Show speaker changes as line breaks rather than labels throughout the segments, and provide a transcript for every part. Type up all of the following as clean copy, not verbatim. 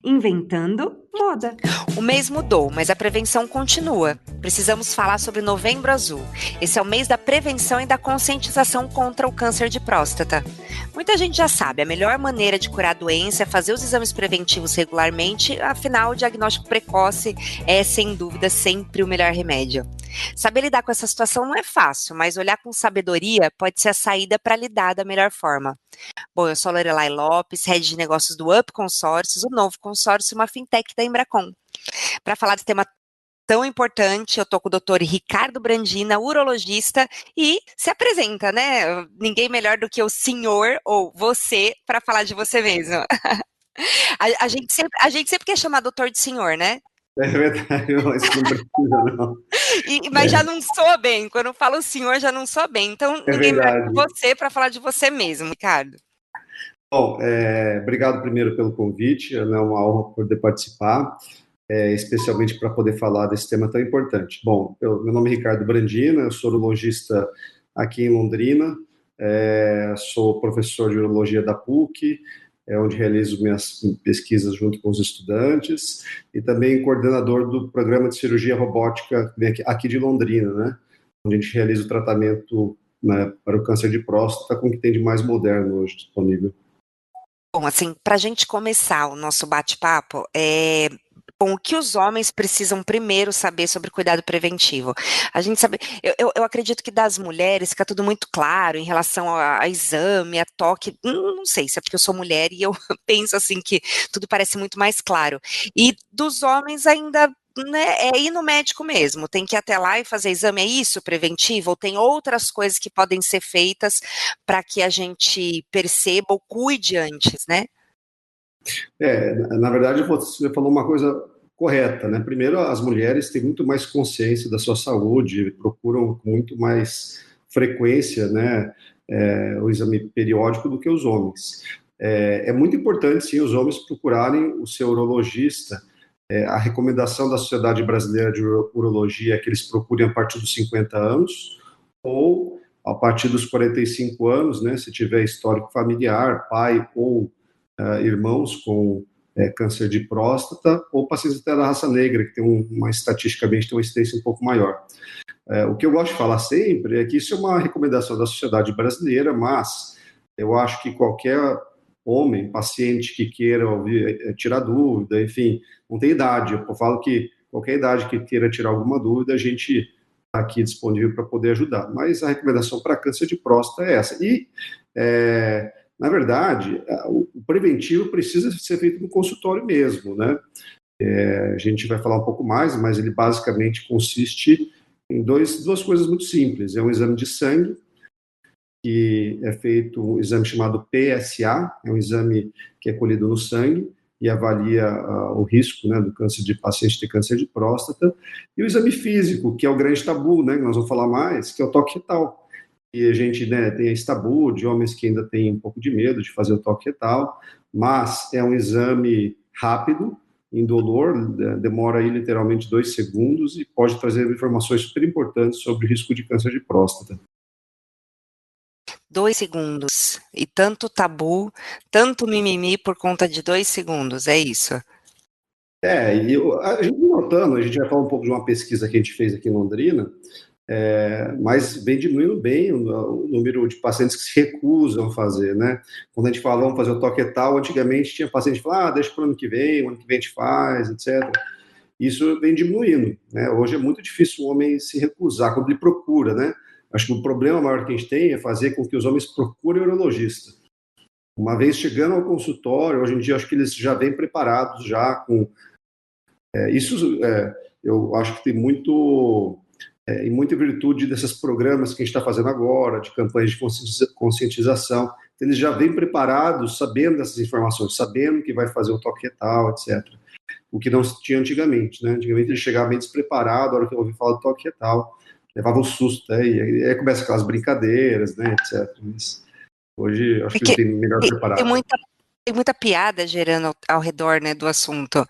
Inventando moda.
O mês mudou, mas a prevenção continua. Precisamos falar sobre Novembro Azul. Esse é o mês da prevenção e da conscientização contra o câncer de próstata. Muita gente já sabe, a melhor maneira de curar a doença é fazer os exames preventivos regularmente, afinal, o diagnóstico precoce é, sem dúvida, sempre o melhor remédio. Saber lidar com essa situação não é fácil, mas olhar com sabedoria pode ser a saída para lidar da melhor forma. Bom, eu sou a Lorelai Lopes, head de negócios do Up Consórcios, o novo consórcio, uma fintech da Embracon. Para falar desse tema tão importante, eu tô com o doutor Ricardo Brandina, urologista, e se apresenta, né? Ninguém melhor do que o senhor ou você para falar de você mesmo. A gente sempre quer chamar doutor de senhor, né?
É verdade, isso não precisa, não.
Mas já não soa bem, quando eu falo senhor, já não soa bem. Então, ninguém melhor que você para falar de você mesmo, Ricardo.
Bom, obrigado primeiro pelo convite, é uma honra poder participar, especialmente para poder falar desse tema tão importante. Bom, meu nome é Ricardo Brandina, eu sou urologista aqui em Londrina, sou professor de urologia da PUC, onde realizo minhas pesquisas junto com os estudantes, e também coordenador do programa de cirurgia robótica aqui de Londrina, né, onde a gente realiza o tratamento, né, para o câncer de próstata com o que tem de mais moderno hoje disponível.
Bom, assim, para a gente começar o nosso bate-papo, bom, o que os homens precisam primeiro saber sobre cuidado preventivo? A gente sabe, eu acredito que das mulheres fica tudo muito claro em relação a exame, a toque, não sei se é porque eu sou mulher e eu penso assim que tudo parece muito mais claro. E dos homens ainda, né, é ir no médico mesmo, tem que ir até lá e fazer exame, é isso preventivo? Ou tem outras coisas que podem ser feitas para que a gente perceba ou cuide antes, né?
Na verdade, você falou uma coisa correta, né? Primeiro, as mulheres têm muito mais consciência da sua saúde, procuram com muito mais frequência, né, o exame periódico do que os homens. É muito importante, sim, os homens procurarem o seu urologista. A recomendação da Sociedade Brasileira de Urologia é que eles procurem a partir dos 50 anos ou a partir dos 45 anos, né, se tiver histórico familiar, pai ou irmãos com câncer de próstata, ou pacientes até da raça negra, que tem estatisticamente tem uma incidência um pouco maior. O que eu gosto de falar sempre é que isso é uma recomendação da sociedade brasileira, mas eu acho que qualquer homem, paciente que queira tirar dúvida, enfim, não tem idade. Eu falo que qualquer idade que queira tirar alguma dúvida, a gente está aqui disponível para poder ajudar. Mas a recomendação para câncer de próstata é essa. E na verdade, o preventivo precisa ser feito no consultório mesmo, né? A gente vai falar um pouco mais, mas ele basicamente consiste em duas coisas muito simples. É um exame de sangue, que é feito um exame chamado PSA, é um exame que é colhido no sangue e avalia o risco, né, do câncer de paciente ter câncer de próstata, e o exame físico, que é o grande tabu, né, que nós vamos falar mais, que é o toque retal. E a gente, né, tem esse tabu de homens que ainda têm um pouco de medo de fazer o toque retal, mas é um exame rápido, indolor, demora aí literalmente 2 segundos e pode trazer informações super importantes sobre o risco de câncer de próstata.
2 segundos. E tanto tabu, tanto mimimi por conta de 2 segundos, é isso?
E a gente notando, a gente vai falar um pouco de uma pesquisa que a gente fez aqui em Londrina, mas vem diminuindo bem o número de pacientes que se recusam a fazer, né? Quando a gente fala, vamos fazer o toque retal, antigamente tinha paciente que falava, deixa para o ano que vem a gente faz, etc. Isso vem diminuindo, né? Hoje é muito difícil o homem se recusar quando ele procura, né? Acho que o problema maior que a gente tem é fazer com que os homens procurem o urologista. Uma vez chegando ao consultório, hoje em dia acho que eles já vêm preparados já com... eu acho que tem muito... em muita virtude desses programas que a gente está fazendo agora, de campanhas de conscientização, eles já vêm preparados, sabendo dessas informações, sabendo que vai fazer o toque retal, etc. O que não tinha antigamente, né? Antigamente ele chegava meio despreparado, a hora que eu ouvi falar do toque retal, levava um susto, né? E aí começa aquelas brincadeiras, né, etc. Mas hoje acho que ele tem melhor preparado.
Tem muita piada gerando ao redor, né, do assunto.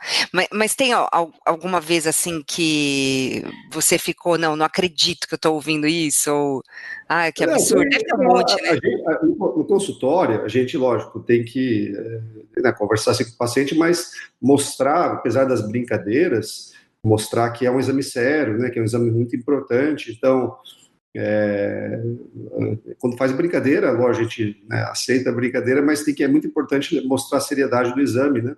Mas tem alguma vez, assim, que você ficou, não acredito que eu estou ouvindo isso, ou, que absurdo. Deve ter um monte, né?
No consultório, a gente, lógico, tem que conversar assim com o paciente, mas mostrar, apesar das brincadeiras, mostrar que é um exame sério, né, que é um exame muito importante. Então, quando faz brincadeira, lógico, a gente aceita a brincadeira, mas é muito importante mostrar a seriedade do exame, né?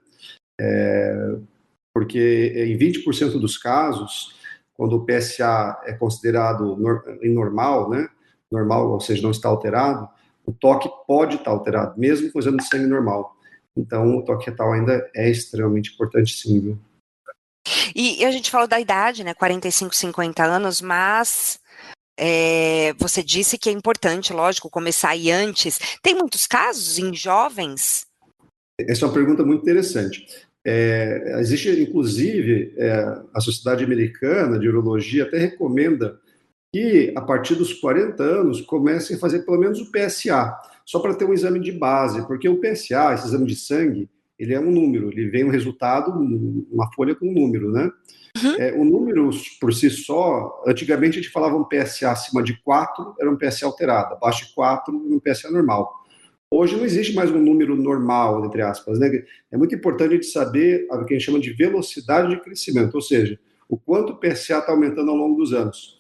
Porque em 20% dos casos, quando o PSA é considerado normal, né? Normal, ou seja, não está alterado, o toque pode estar alterado, mesmo com o exame de sangue normal. Então, o toque retal ainda é extremamente importante, sim, viu?
E a gente falou da idade, né? 45, 50 anos, mas você disse que é importante, lógico, começar aí antes. Tem muitos casos em jovens?
Essa é uma pergunta muito interessante. Existe, inclusive, a Sociedade Americana de Urologia até recomenda que, a partir dos 40 anos, comecem a fazer pelo menos o PSA, só para ter um exame de base, porque o PSA, esse exame de sangue, ele é um número, ele vem um resultado, uma folha com um número, né? O número, por si só, antigamente a gente falava um PSA acima de 4, era um PSA alterado, abaixo de 4, um PSA normal. Hoje não existe mais um número normal, entre aspas, né? É muito importante a gente saber o que a gente chama de velocidade de crescimento, ou seja, o quanto o PSA está aumentando ao longo dos anos.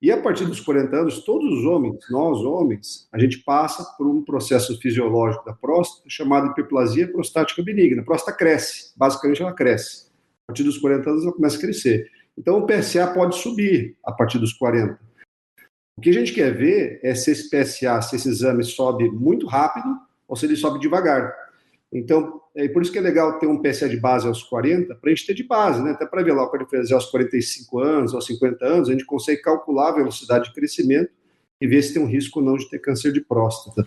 E a partir dos 40 anos, todos os homens, nós homens, a gente passa por um processo fisiológico da próstata chamado hiperplasia prostática benigna. A próstata cresce, basicamente ela cresce. A partir dos 40 anos ela começa a crescer. Então o PSA pode subir a partir dos 40. O que a gente quer ver é se esse PSA, se esse exame sobe muito rápido ou se ele sobe devagar. Então, por isso que é legal ter um PSA de base aos 40, para a gente ter de base, né? Até para ver lá, quando ele fazer aos 45 anos, aos 50 anos, a gente consegue calcular a velocidade de crescimento e ver se tem um risco ou não de ter câncer de próstata.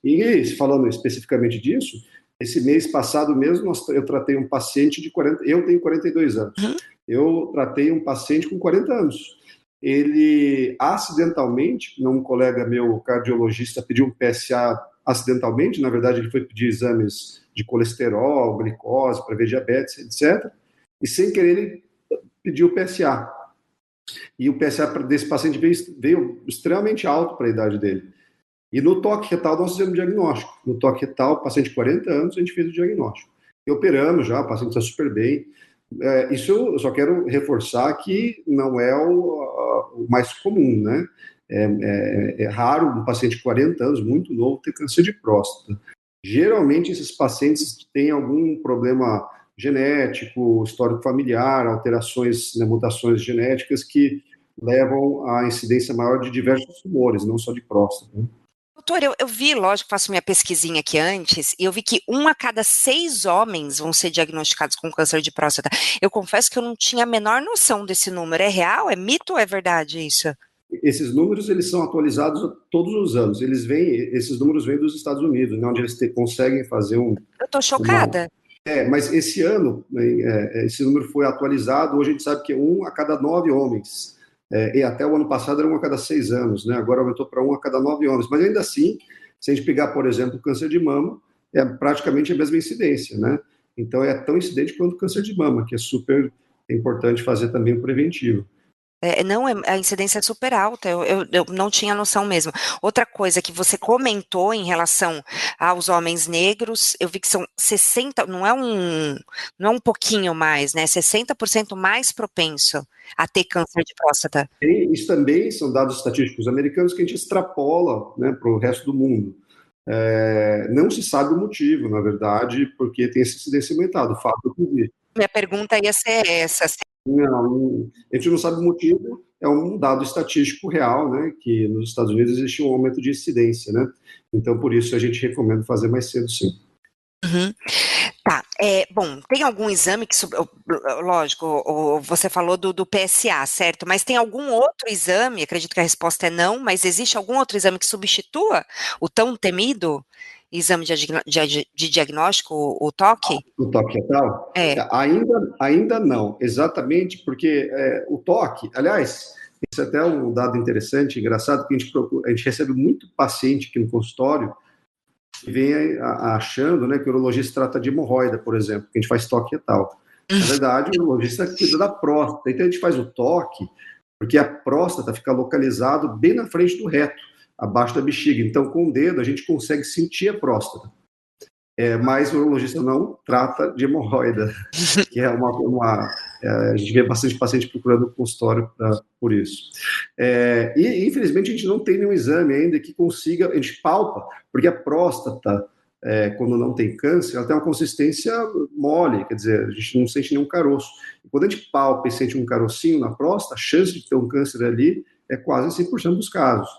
E falando especificamente disso, esse mês passado mesmo, eu tratei um paciente de 40, eu tenho 42 anos, eu tratei um paciente com 40 anos. Ele acidentalmente, um colega meu, cardiologista, pediu um PSA acidentalmente, na verdade ele foi pedir exames de colesterol, glicose, para ver diabetes, etc. E sem querer ele pediu o PSA. E o PSA desse paciente veio extremamente alto para a idade dele. E no toque retal nós fizemos o diagnóstico. No toque retal, paciente de 40 anos, a gente fez o diagnóstico. E operamos já, o paciente está super bem. Isso eu só quero reforçar que não é o mais comum, né? É raro um paciente de 40 anos, muito novo, ter câncer de próstata. Geralmente, esses pacientes têm algum problema genético, histórico familiar, alterações, mutações genéticas que levam à incidência maior de diversos tumores, não só de próstata. Né?
Doutor, eu vi, lógico, faço minha pesquisinha aqui antes, e eu vi que 1 a cada 6 homens vão ser diagnosticados com câncer de próstata. Eu confesso que eu não tinha a menor noção desse número. É real? É mito ou é verdade isso?
Esses números, eles são atualizados todos os anos. Esses números vêm dos Estados Unidos, né, onde eles conseguem fazer um...
Eu tô chocada.
Mas esse ano, esse número foi atualizado. Hoje a gente sabe que é 1 a cada 9 homens. E até o ano passado era 1 a cada 6 anos, né? Agora aumentou para 1 a cada 9 homens. Mas ainda assim, se a gente pegar, por exemplo, o câncer de mama, é praticamente a mesma incidência, né? Então é tão incidente quanto o câncer de mama, que é super importante fazer também o preventivo.
Não, a incidência é super alta, eu não tinha noção mesmo. Outra coisa que você comentou em relação aos homens negros, eu vi que são 60, não é um pouquinho mais, né? 60% mais propenso a ter câncer de próstata.
E isso também são dados estatísticos americanos que a gente extrapola, né, para o resto do mundo. Não se sabe o motivo, na verdade, porque tem essa incidência aumentada, o fato que vi.
Minha pergunta ia ser essa.
Não, a gente não sabe o motivo, é um dado estatístico real, né, que nos Estados Unidos existe um aumento de incidência, né, então por isso a gente recomenda fazer mais cedo, sim.
Uhum. Tá, bom, tem algum exame que, lógico, você falou do PSA, certo, mas tem algum outro exame, acredito que a resposta é não, mas existe algum outro exame que substitua o tão temido exame de diagnóstico, o toque?
O toque retal? Ainda não, exatamente porque o toque, aliás, isso é até um dado interessante, engraçado, que a gente recebe muito paciente aqui no consultório vem achando, né, que o urologista trata de hemorroida, por exemplo, que a gente faz toque retal. Na verdade, o urologista cuida da próstata. Então, a gente faz o toque porque a próstata fica localizado bem na frente do reto, abaixo da bexiga. Então, com o dedo, a gente consegue sentir a próstata. Mas o urologista não trata de hemorroida, que é a gente vê bastante paciente procurando consultório por isso. E, infelizmente, a gente não tem nenhum exame ainda que consiga, a gente palpa, porque a próstata, quando não tem câncer, ela tem uma consistência mole, quer dizer, a gente não sente nenhum caroço. E quando a gente palpa e sente um carocinho na próstata, a chance de ter um câncer ali é quase 100% dos casos.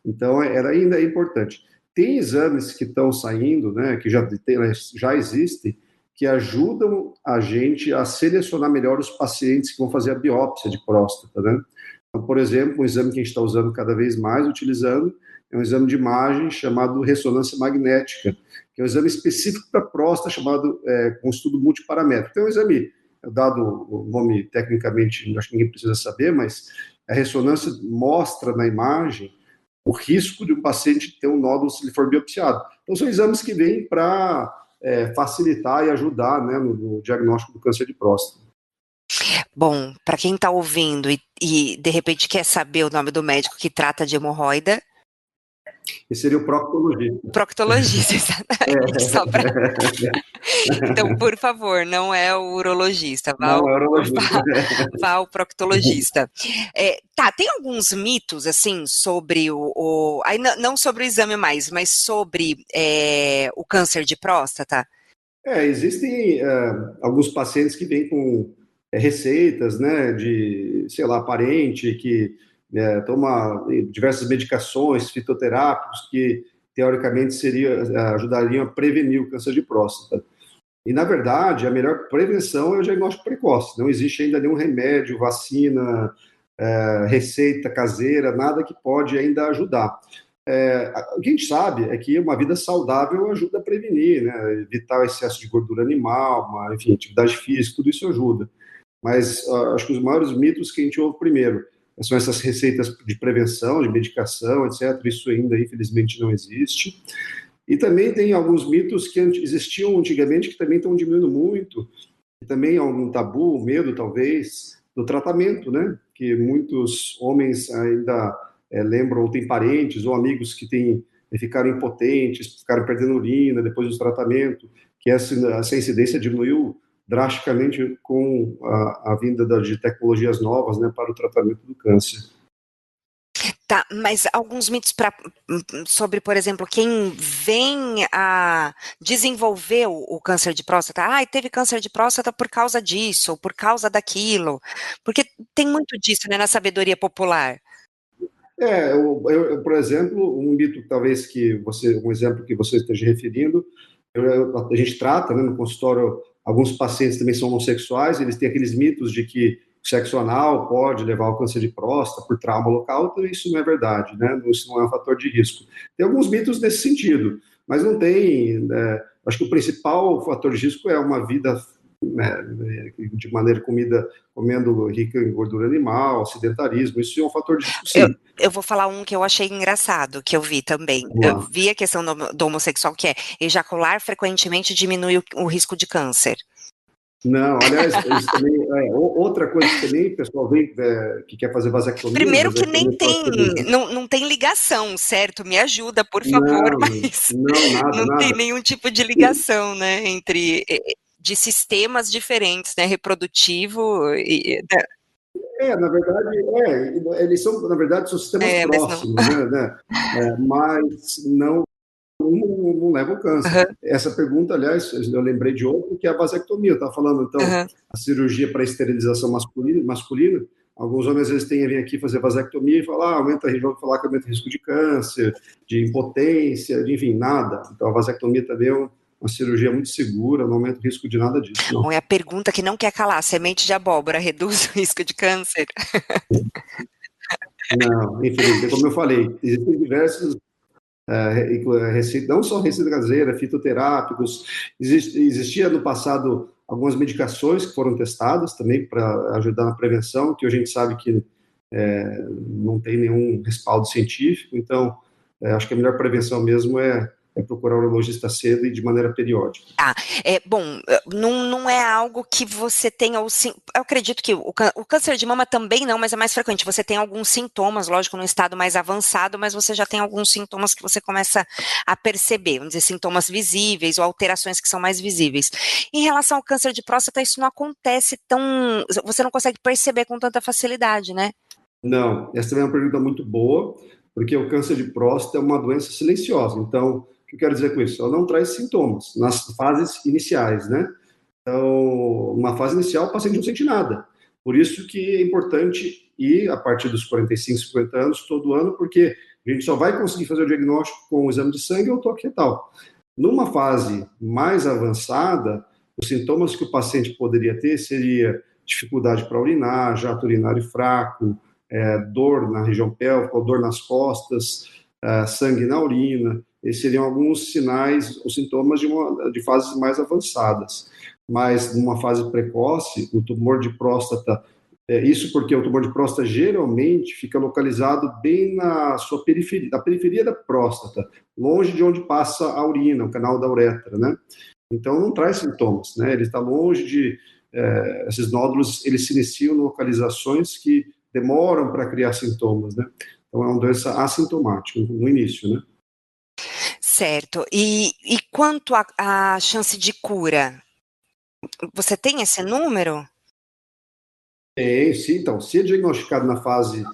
Então, ainda é importante. Tem exames que estão saindo, né, que já existem, que ajudam a gente a selecionar melhor os pacientes que vão fazer a biópsia de próstata, né? Então, por exemplo, um exame que a gente está usando cada vez mais, utilizando, é um exame de imagem chamado ressonância magnética, que é um exame específico para próstata, chamado com estudo multiparamétrico. Então, é um exame, dado o nome tecnicamente, acho que ninguém precisa saber, mas a ressonância mostra na imagem o risco de um paciente ter um nódulo se ele for biopsiado. Então, são exames que vêm para facilitar e ajudar, né, no diagnóstico do câncer de próstata.
Bom, para quem está ouvindo e de repente quer saber o nome do médico que trata de hemorroida...
Esse seria o proctologista.
Proctologista, exatamente. Só pra... Então, por favor, não é o urologista.
Não é o urologista.
Vá ao proctologista. Tem alguns mitos, assim, sobre aí não sobre o exame mais, mas sobre o câncer de próstata?
Existem alguns pacientes que vêm com receitas, né, de, sei lá, parente que toma diversas medicações, fitoterápicos, que teoricamente ajudariam a prevenir o câncer de próstata. E, na verdade, a melhor prevenção é o diagnóstico precoce. Não existe ainda nenhum remédio, vacina, receita caseira, nada que pode ainda ajudar. O que a gente sabe é que uma vida saudável ajuda a prevenir, né? Evitar o excesso de gordura animal, enfim, atividade física, tudo isso ajuda. Mas acho que os maiores mitos que a gente ouve primeiro são essas receitas de prevenção, de medicação, etc. Isso ainda, infelizmente, não existe. E também tem alguns mitos que existiam antigamente que também estão diminuindo muito. E também há um tabu, um medo, talvez, do tratamento, né? Que muitos homens ainda lembram, ou têm parentes ou amigos que ficaram impotentes, ficaram perdendo urina depois do tratamento, que essa incidência diminuiu drasticamente com a vinda de tecnologias novas, né, para o tratamento do câncer.
Tá, mas alguns mitos sobre, por exemplo, quem vem a desenvolver o câncer de próstata. Teve câncer de próstata por causa disso, ou por causa daquilo. Porque tem muito disso, né, na sabedoria popular.
Por exemplo, um mito talvez um exemplo que você esteja referindo, a gente trata, né, no consultório, alguns pacientes também são homossexuais, eles têm aqueles mitos de que o sexo anal pode levar ao câncer de próstata por trauma local, então isso não é verdade, né? Isso não é um fator de risco. Tem alguns mitos nesse sentido, mas não tem... acho que o principal fator de risco é uma vida de maneira comendo rica em gordura animal, sedentarismo, isso é um fator de risco, sim.
Eu vou falar um que eu achei engraçado, que eu vi também. Eu vi a questão do homossexual, que é ejacular frequentemente diminui o risco de câncer.
Não, aliás, isso também outra coisa que também o pessoal vem que quer fazer vasectomia.
Primeiro que nem tem, não tem ligação, certo? Me ajuda, por favor, mas não tem nenhum tipo de ligação, né, entre de sistemas diferentes, né, reprodutivo e...
Na verdade, eles são, na verdade, são sistemas próximos, né? Mas não leva ao câncer.
Uhum.
Essa pergunta, aliás, eu lembrei de outra, que é a vasectomia. Eu estava falando, então, a cirurgia para esterilização masculina. Alguns homens, às vezes, têm a vir aqui fazer vasectomia e falar, vão falar que aumenta o risco de câncer, de impotência, enfim, nada. Então, a vasectomia também é uma cirurgia muito segura, não aumenta o risco de nada disso. Não.
É a pergunta que não quer calar: semente de abóbora reduz o risco de câncer?
Não, infelizmente, como eu falei, existem diversos receitas, não só receita caseira, fitoterápicos. Existia no passado algumas medicações que foram testadas também para ajudar na prevenção, que hoje a gente sabe que não tem nenhum respaldo científico, então acho que a melhor prevenção mesmo é procurar o urologista cedo e de maneira periódica.
Bom, não é algo que você tenha, eu acredito que o câncer de mama também não, mas é mais frequente, você tem alguns sintomas, lógico, num estado mais avançado, mas você já tem alguns sintomas que você começa a perceber, vamos dizer, sintomas visíveis ou alterações que são mais visíveis. Em relação ao câncer de próstata, isso não acontece você não consegue perceber com tanta facilidade, né?
Não, essa também é uma pergunta muito boa, porque o câncer de próstata é uma doença silenciosa. Então, o que eu quero dizer com isso? Ela não traz sintomas nas fases iniciais, né? Então, uma fase inicial, o paciente não sente nada. Por isso que é importante ir a partir dos 45, 50 anos, todo ano, porque a gente só vai conseguir fazer o diagnóstico com o exame de sangue ou toque retal. Numa fase mais avançada, os sintomas que o paciente poderia ter seria dificuldade para urinar, jato urinário fraco, dor na região pélvica, ou dor nas costas, sangue na urina. Esses seriam alguns sinais, os sintomas de fases mais avançadas. Mas numa fase precoce, o tumor de próstata, isso porque o tumor de próstata geralmente fica localizado bem na sua periferia, na periferia da próstata, longe de onde passa a urina, o canal da uretra, né? Então não traz sintomas, né? Ele está longe de esses nódulos, eles se iniciam em localizações que demoram para criar sintomas, né? Então é uma doença assintomática no início, né?
Certo. E quanto à chance de cura? Você tem esse número?
Sim, então, se é diagnosticado na fase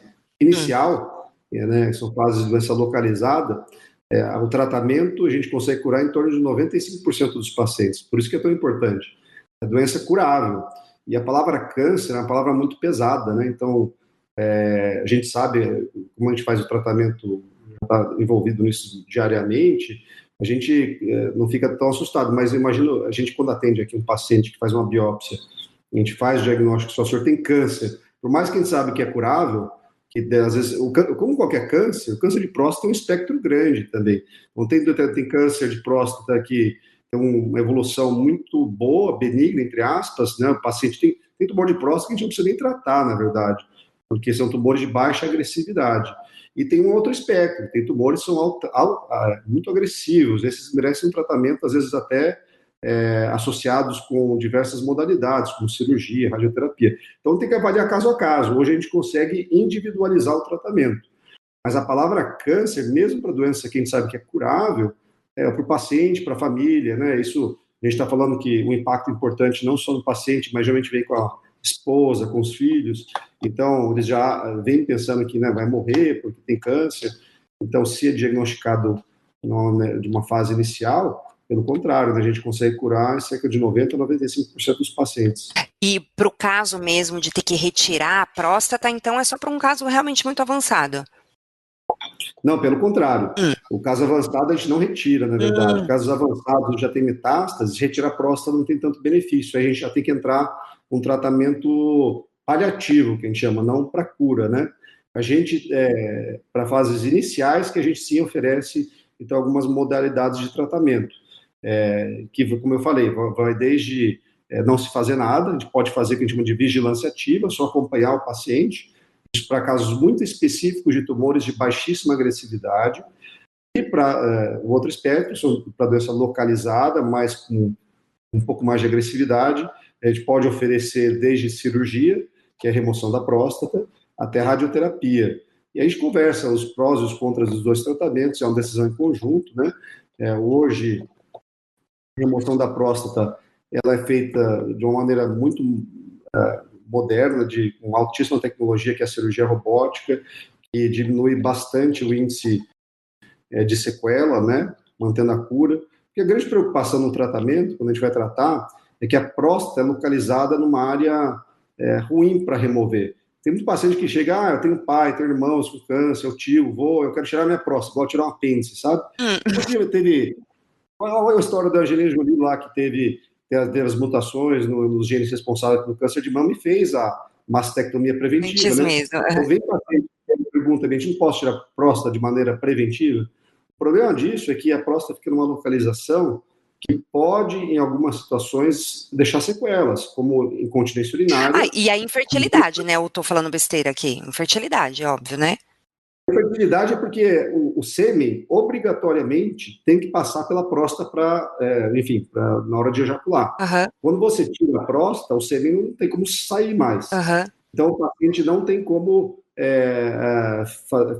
inicial, né, são fases de doença localizada, o tratamento a gente consegue curar em torno de 95% dos pacientes. Por isso que é tão importante. A doença é curável. E a palavra câncer é uma palavra muito pesada, né? Então, a gente sabe como a gente faz o tratamento, está envolvido nisso diariamente, a gente não fica tão assustado, mas eu imagino, a gente quando atende aqui um paciente que faz uma biópsia, a gente faz o diagnóstico, se o senhor tem câncer, por mais que a gente sabe que é curável, que às vezes, como qualquer câncer, o câncer de próstata é um espectro grande também. Então, tem câncer de próstata que tem uma evolução muito boa, benigna, entre aspas, né? O paciente tem tumor de próstata que a gente não precisa nem tratar, na verdade, porque são tumores de baixa agressividade. E tem um outro espectro, tem tumores que são muito agressivos, esses merecem um tratamento, às vezes até associados com diversas modalidades, como cirurgia, radioterapia. Então tem que avaliar caso a caso. Hoje a gente consegue individualizar o tratamento. Mas a palavra câncer, mesmo para doença que a gente sabe que é curável, para o paciente, para a família, né? Isso, a gente está falando que o impacto importante não só no paciente, mas geralmente vem com a esposa, com os filhos. Então, eles já vêm pensando que, né, vai morrer porque tem câncer. Então, se é diagnosticado de uma fase inicial, pelo contrário, né, a gente consegue curar em cerca de 90% a 95% dos pacientes.
E para o caso mesmo de ter que retirar a próstata, então é só para um caso realmente muito avançado?
Não, pelo contrário. O caso avançado a gente não retira, na verdade. Casos avançados já tem metástase, retirar a próstata não tem tanto benefício. Aí a gente já tem que entrar com um tratamento paliativo, que a gente chama, não para cura, né? A gente, para fases iniciais, que a gente sim oferece, então, algumas modalidades de tratamento. Que, como eu falei, vai desde não se fazer nada, a gente pode fazer o que a gente chama de vigilância ativa, só acompanhar o paciente, isso para casos muito específicos de tumores de baixíssima agressividade, e para o outro espectro, para doença localizada, mas com um pouco mais de agressividade, a gente pode oferecer desde cirurgia, que é a remoção da próstata, até radioterapia. E a gente conversa os prós e os contras dos dois tratamentos, é uma decisão em conjunto, né? Hoje, a remoção da próstata, ela é feita de uma maneira muito moderna, com altíssima tecnologia, que é a cirurgia robótica, que diminui bastante o índice de sequela, né, mantendo a cura. Porque a grande preocupação no tratamento, quando a gente vai tratar, é que a próstata é localizada numa área ruim para remover. Tem muito paciente que chega, eu tenho pai, tenho irmãos com câncer, eu tio, vô, eu quero tirar minha próstata, igual tirar um apêndice, sabe? Qual é a história da Angelina Jolie lá, que teve as mutações nos genes responsáveis pelo câncer de mama e fez a mastectomia preventiva, né?
Mesmo.
Então, vem paciente que pergunta, a gente não pode tirar a próstata de maneira preventiva? O problema disso é que a próstata fica numa localização que pode, em algumas situações, deixar sequelas, como incontinência urinária.
E a infertilidade, né? Eu tô falando besteira aqui. Infertilidade, óbvio, né?
A fertilidade é porque o sêmen, obrigatoriamente, tem que passar pela próstata na hora de ejacular.
Aham,
Quando você tira a próstata, o sêmen não tem como sair mais.
aham.
Então, o paciente não tem como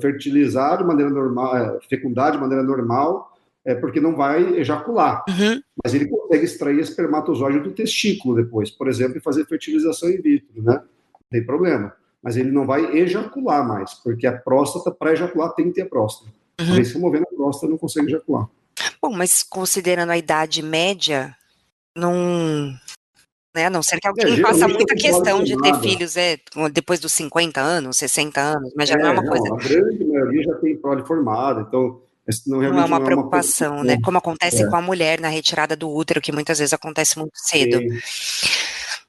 fertilizar de maneira normal, fecundar de maneira normal, porque não vai ejacular.
Uhum.
Mas ele consegue extrair espermatozoide do testículo depois, por exemplo, e fazer fertilização in vitro, né? Não tem problema. Mas ele não vai ejacular mais, porque a próstata, para ejacular, tem que ter a próstata. Uma
Uhum.
vez que removendo a próstata, não consegue ejacular.
Bom, mas considerando a idade média, não, né, a não ser que alguém faça
Geralmente
muita
eu tenho prole
questão de ter
formada.
filhos depois dos 50 anos, 60 anos, mas já não é uma coisa,
Não, a grande maioria já tem prole formada, então não,
não é
realmente
uma
não é uma coisa
preocupação, né?
comum.
Como acontece com a mulher na retirada do útero, que muitas vezes acontece muito cedo.
Sim,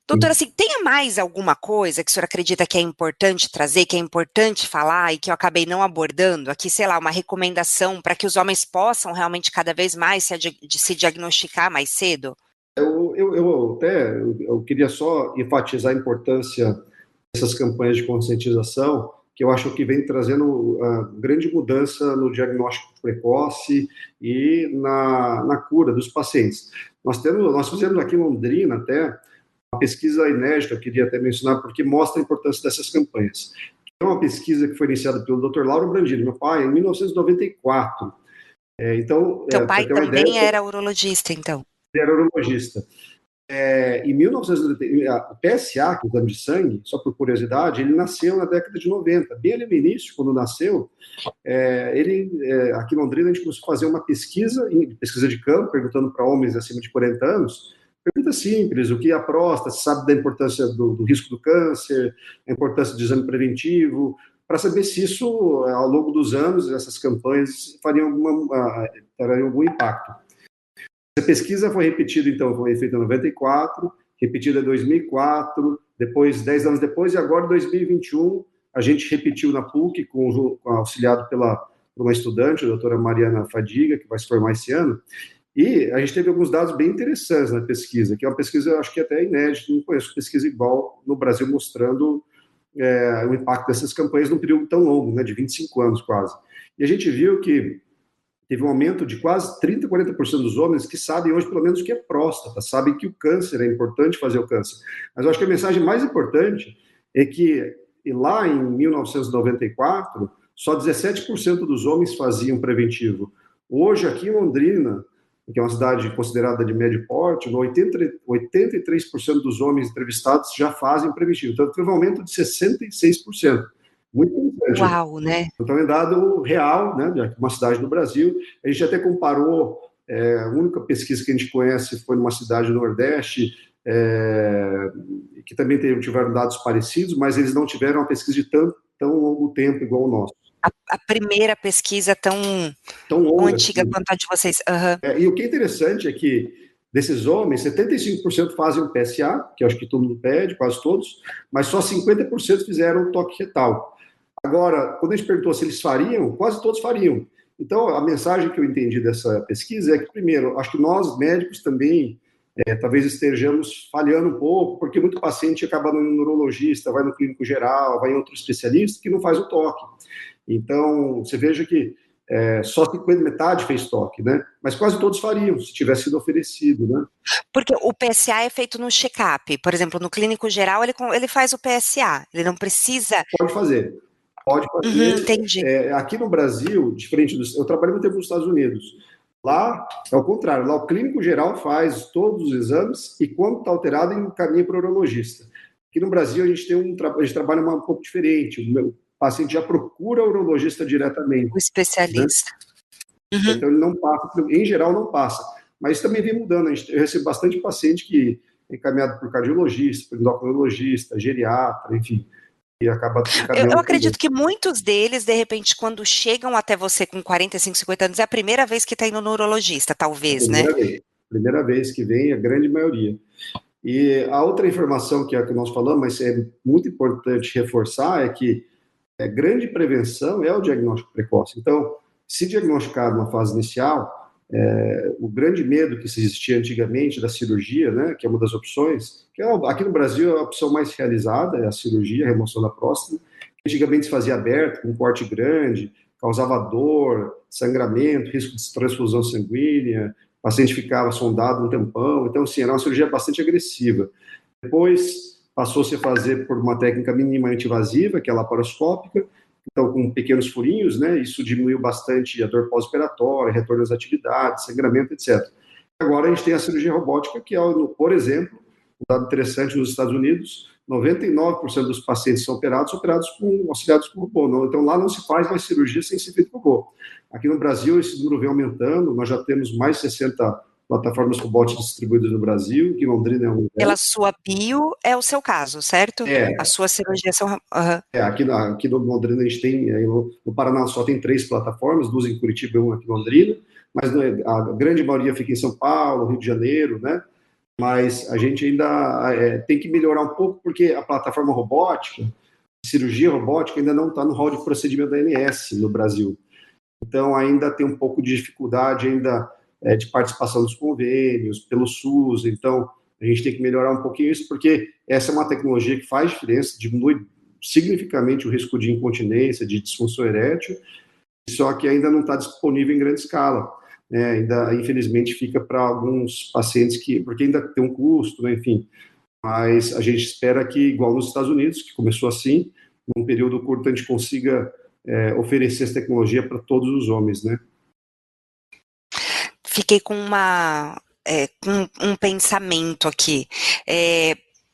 Doutora, assim, tem mais alguma coisa que o senhor acredita que é importante trazer, que é importante falar e que eu acabei não abordando aqui, sei lá, uma recomendação para que os homens possam realmente cada vez mais se diagnosticar mais cedo?
eu queria só enfatizar a importância dessas campanhas de conscientização, que eu acho que vem trazendo grande mudança no diagnóstico precoce e na cura dos pacientes. Nós fizemos aqui em Londrina até uma pesquisa inédita, eu queria até mencionar, porque mostra a importância dessas campanhas. É uma pesquisa que foi iniciada pelo Dr. Lauro Brandini, meu pai, em 1994. Então,
Seu
para você
pai
ter uma ideia,
também era urologista, então.
ele era urologista. Em 1990, o PSA, que é o exame de sangue, só por curiosidade, ele nasceu na década de 90. Bem ali no início, quando nasceu, aqui em Londrina, a gente começou a fazer uma pesquisa de campo, perguntando para homens acima de 40 anos, pergunta simples, o que é a próstata, se sabe da importância do risco do câncer, a importância do exame preventivo, para saber se isso, ao longo dos anos, essas campanhas teriam algum impacto. Essa pesquisa foi repetida, então, foi feita em 94, repetida em 2004, depois, 10 anos depois, e agora, em 2021, a gente repetiu na PUC, auxiliado por uma estudante, a doutora Mariana Fadiga, que vai se formar esse ano, e a gente teve alguns dados bem interessantes na pesquisa, que é uma pesquisa, eu acho que até inédita, não conheço pesquisa igual no Brasil, mostrando o impacto dessas campanhas num período tão longo, né, de 25 anos quase. E a gente viu que teve um aumento de quase 30%, 40% dos homens que sabem hoje, pelo menos, o que é próstata, sabem que o câncer é importante fazer o câncer. Mas eu acho que a mensagem mais importante é que lá em 1994, só 17% dos homens faziam preventivo. Hoje, aqui em Londrina, que é uma cidade considerada de médio porte, 83% dos homens entrevistados já fazem preventivo. Então, teve um aumento de 66%. Muito interessante.
Uau, né?
Então, é um dado real, né, de uma cidade do Brasil. A gente até comparou, a única pesquisa que a gente conhece foi numa cidade do Nordeste, que também tiveram dados parecidos, mas eles não tiveram uma pesquisa de tão longo tempo igual o nosso.
A primeira pesquisa tão
longa,
antiga
assim,
quanto a de vocês. Uhum.
E o que é interessante é que desses homens, 75% fazem o PSA, que eu acho que todo mundo pede, quase todos, mas só 50% fizeram o toque retal. Agora, quando a gente perguntou se eles fariam, quase todos fariam. Então, a mensagem que eu entendi dessa pesquisa é que, primeiro, acho que nós, médicos, também, talvez estejamos falhando um pouco, porque muito paciente acaba no neurologista, vai no clínico geral, vai em outro especialista que não faz o toque. Então, você veja que só 50, metade fez toque, né? Mas quase todos fariam, se tivesse sido oferecido, né?
Porque o PSA é feito no check-up. Por exemplo, no clínico geral, ele faz o PSA. Ele não precisa...
Pode fazer. Pode fazer.
Entendi.
Aqui no Brasil, diferente eu trabalhei muito tempo nos Estados Unidos. Lá, é o contrário. Lá o clínico geral faz todos os exames e quando está alterado, encaminha para o urologista. Aqui no Brasil, a gente trabalha um pouco diferente. O paciente já procura o urologista diretamente.
O especialista.
Né? Então, ele não passa, em geral, não passa. Mas isso também vem mudando. Eu recebo bastante paciente que é encaminhado por cardiologista, por endocrinologista, geriatra, enfim. E acaba
eu acredito que muitos deles, de repente, quando chegam até você com 45, 50 anos, é a primeira vez que está indo no urologista, talvez, né?
Primeira vez que vem, a grande maioria. E a outra informação que nós falamos, mas é muito importante reforçar, é que a grande prevenção é o diagnóstico precoce. Então, se diagnosticado numa fase inicial, o grande medo que se existia antigamente da cirurgia, né, que é uma das opções, que aqui no Brasil é a opção mais realizada, é a cirurgia, a remoção da próstata, Antigamente se fazia aberto, com um corte grande, causava dor, sangramento, risco de transfusão sanguínea, o paciente ficava sondado um tempão, então, assim, era uma cirurgia bastante agressiva. Depois passou-se a fazer por uma técnica minimamente invasiva, que é a laparoscópica, então com pequenos furinhos, né? Isso diminuiu bastante a dor pós-operatória, retorno às atividades, sangramento, etc. Agora a gente tem a cirurgia robótica, que é, por exemplo, um dado interessante nos Estados Unidos, 99% dos pacientes são operados auxiliados com robô. Então lá não se faz mais cirurgia sem ser feito com robô. Aqui no Brasil esse número vem aumentando, nós já temos mais de 60 plataformas robóticas distribuídas no Brasil, que Londrina é um deles.
Pela sua bio, é o seu caso, certo?
É.
A sua cirurgia são...
Aqui no Londrina a gente tem, no Paraná só tem 3 plataformas, 2 em Curitiba e 1 aqui em Londrina, mas a grande maioria fica em São Paulo, Rio de Janeiro, né? Mas a gente ainda tem que melhorar um pouco, porque a plataforma robótica, cirurgia robótica, ainda não está no hall de procedimento da ANS no Brasil. Então ainda tem um pouco de dificuldade ainda de participação dos convênios, pelo SUS, então a gente tem que melhorar um pouquinho isso, porque essa é uma tecnologia que faz diferença, diminui significativamente o risco de incontinência, de disfunção erétil, só que ainda não está disponível em grande escala. Né? Ainda, infelizmente, fica para alguns pacientes porque ainda tem um custo, né? Enfim. Mas a gente espera que, igual nos Estados Unidos, que começou assim, num período curto a gente consiga oferecer essa tecnologia para todos os homens, né?
Fiquei com um pensamento aqui.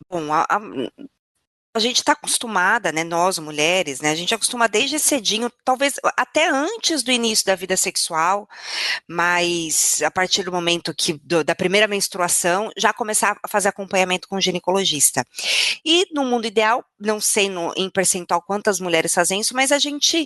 Bom, a gente está acostumada, né, nós mulheres, né, a gente acostuma desde cedinho, talvez até antes do início da vida sexual, mas a partir do momento da primeira menstruação, já começar a fazer acompanhamento com o ginecologista. E no mundo ideal, não sei em percentual quantas mulheres fazem isso, mas a gente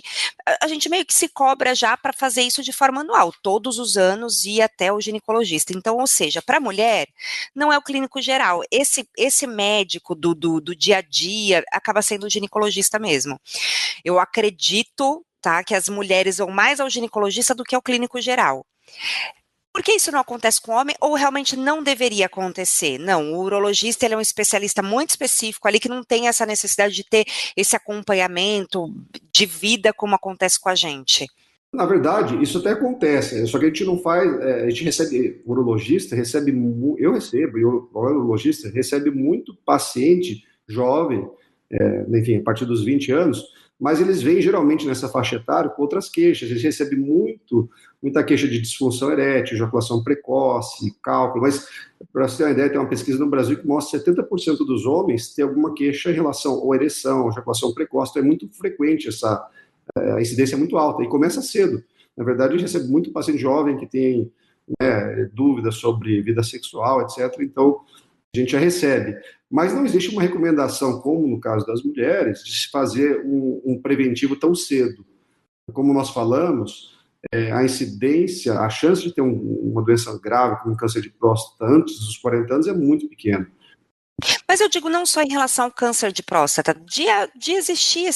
meio que se cobra já para fazer isso de forma anual, todos os anos ir até o ginecologista. Então, ou seja, para a mulher, não é o clínico geral, esse médico do dia a dia acaba sendo o ginecologista mesmo. Eu acredito, tá, que as mulheres vão mais ao ginecologista do que ao clínico geral. Por que isso não acontece com o homem ou realmente não deveria acontecer? Não, o urologista ele é um especialista muito específico ali que não tem essa necessidade de ter esse acompanhamento de vida como acontece com a gente.
Na verdade, isso até acontece, só que a gente não faz, a gente recebe, o urologista recebe, eu recebo, e o urologista recebe muito paciente jovem, enfim, a partir dos 20 anos, mas eles vêm geralmente nessa faixa etária com outras queixas, eles recebem muita queixa de disfunção erétil, ejaculação precoce, cálculo, mas para você ter uma ideia, tem uma pesquisa no Brasil que mostra que 70% dos homens têm alguma queixa em relação à ereção, ejaculação precoce, então é muito frequente a incidência é muito alta, e começa cedo. Na verdade, a gente recebe muito paciente jovem que tem dúvidas sobre vida sexual, etc., então a gente já recebe. Mas não existe uma recomendação, como no caso das mulheres, de se fazer um preventivo tão cedo. Como nós falamos, a incidência, a chance de ter uma doença grave, como câncer de próstata, antes dos 40 anos é muito pequena.
Mas eu digo não só em relação ao câncer de próstata, de existir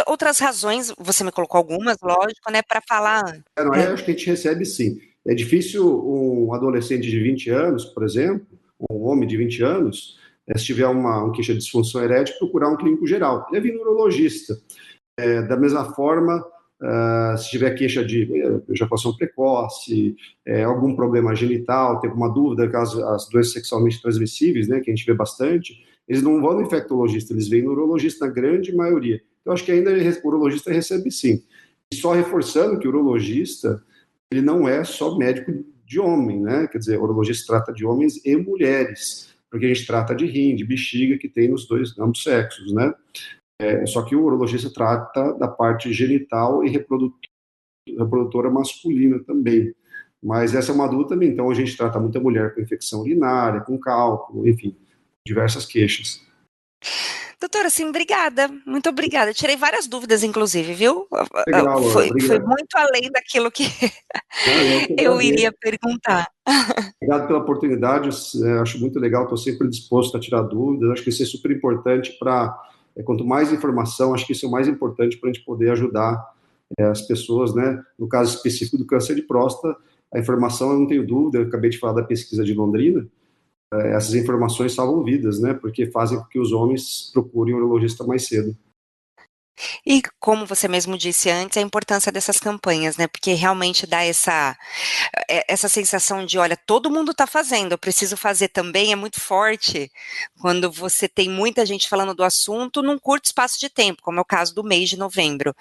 outras razões, você me colocou algumas, lógico, né, para falar.
Acho que a gente recebe sim. É difícil um adolescente de 20 anos, por exemplo, um homem de 20 anos, se tiver uma queixa de disfunção erétil, procurar um clínico geral. Ele é vir no urologista. Da mesma forma, se tiver queixa de ejaculação precoce, algum problema genital, tem alguma dúvida, caso as doenças sexualmente transmissíveis, né, que a gente vê bastante, eles não vão no infectologista, eles vêm no urologista na grande maioria. Então, acho que ainda o urologista recebe sim. E só reforçando que o urologista, ele não é só médico de homem, né? Quer dizer, o urologista trata de homens e mulheres, porque a gente trata de rim, de bexiga, que tem nos ambos sexos, né? Só que o urologista trata da parte genital e reprodutora masculina também. Mas essa é uma dúvida também. Então, a gente trata muita mulher com infecção urinária, com cálculo, enfim, diversas queixas.
Doutora, sim, obrigada, muito obrigada. Tirei várias dúvidas, inclusive, viu?
Legal,
foi muito além daquilo que eu iria perguntar.
Obrigado pela oportunidade, acho muito legal, estou sempre disposto a tirar dúvidas, acho que isso é super importante para, quanto mais informação, acho que isso é o mais importante para a gente poder ajudar as pessoas, né? No caso específico do câncer de próstata, a informação, eu não tenho dúvida, eu acabei de falar da pesquisa de Londrina, essas informações salvam vidas, né? Porque fazem com que os homens procurem um urologista mais cedo.
E como você mesmo disse antes, a importância dessas campanhas, né? Porque realmente dá essa sensação de, olha, todo mundo está fazendo, eu preciso fazer também, é muito forte quando você tem muita gente falando do assunto num curto espaço de tempo, como é o caso do mês de novembro.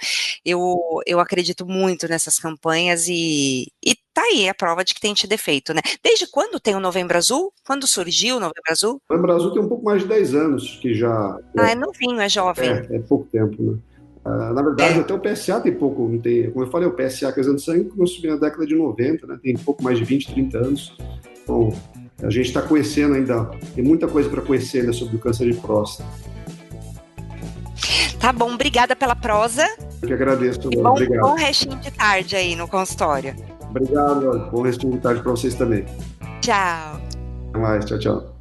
Eu acredito muito nessas campanhas e tá aí a prova de que tem tido efeito, né? Desde quando tem o Novembro Azul? Quando surgiu o Novembro Azul?
O Brasil tem um pouco mais de 10 anos que já
Ah, é novinho, é jovem.
é pouco tempo, né? Na verdade,
É.
até o PSA tem pouco, não tem, como eu falei, o PSA, que é exame de sangue, começou na década de 90, né? Tem pouco mais de 20, 30 anos. Então, a gente está conhecendo ainda, tem muita coisa para conhecer ainda sobre o câncer de próstata.
Tá bom, obrigada pela prosa.
Eu que agradeço,
E
obrigado.
bom restinho de tarde aí no consultório.
Obrigado, bom resto de tarde para vocês também.
Tchau.
Até mais, tchau, tchau.